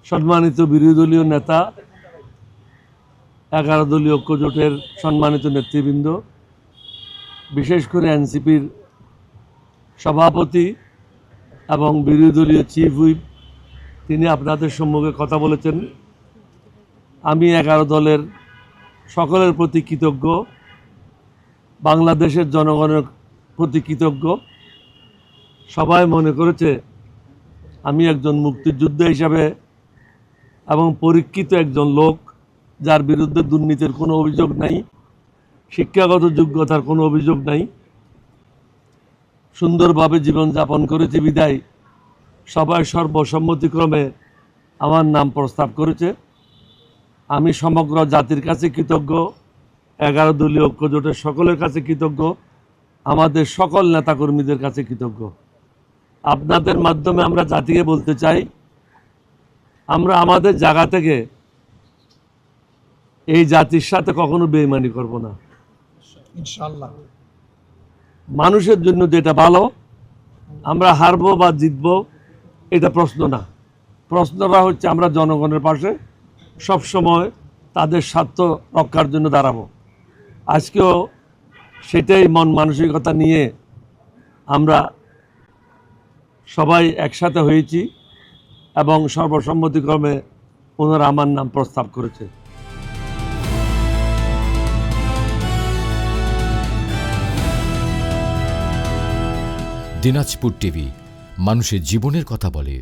সম্মানিত বিরোধী দলীয় নেতা, 11 দলীয় ঐক্যজোটের সম্মানিত নেতৃবৃন্দ, বিশেষ করে এনসিপির সভাপতি এবং বিরোধী দলীয় চিফ হুইপ, তিনি আপনাদের সম্মুখে কথা বলেছেন। আমি 11 দলের সকলের প্রতি কৃতজ্ঞ, বাংলাদেশের জনগণের প্রতি কৃতজ্ঞ। সবাই মনে করেছে আমি একজন মুক্তিযোদ্ধা হিসাবে এবং পরীক্ষিত একজন লোক, যার বিরুদ্ধে দুর্নীতির কোনো অভিযোগ নাই, শিক্ষাগত যোগ্যতার কোনো অভিযোগ নাই, সুন্দরভাবে জীবনযাপন করেছে বিদায় সবাই সর্বসম্মতিক্রমে আমার নাম প্রস্তাব করেছে। আমি সমগ্র জাতির কাছে কৃতজ্ঞ, 11 দলীয় ঐক্যজোটের সকলের কাছে কৃতজ্ঞ, আমাদের সকল নেতাকর্মীদের কাছে কৃতজ্ঞ। আপনাদের মাধ্যমে আমরা জাতিকে বলতে চাই, আমরা আমাদের জায়গা থেকে এই জাতির সাথে কখনো বেইমানি করব না। ইনশাআল্লাহ। মানুষের জন্য যেটা ভালো, আমরা হারবো বা জিতবো এটা প্রশ্ন না। প্রশ্নটা হচ্ছে আমরা জনগণের পাশে সবসময় তাদের স্বার্থ রক্ষার জন্য দাঁড়াবো। আজকেও সেটাই মন মানসিকতা নিয়ে আমরা সবাই একসাথে হয়েছি এবং সর্বসম্মতিক্রমে ওনারা আমার নাম প্রস্তাব করেছে। দিনাজপুর টিভি, মানুষের জীবনের কথা বলে।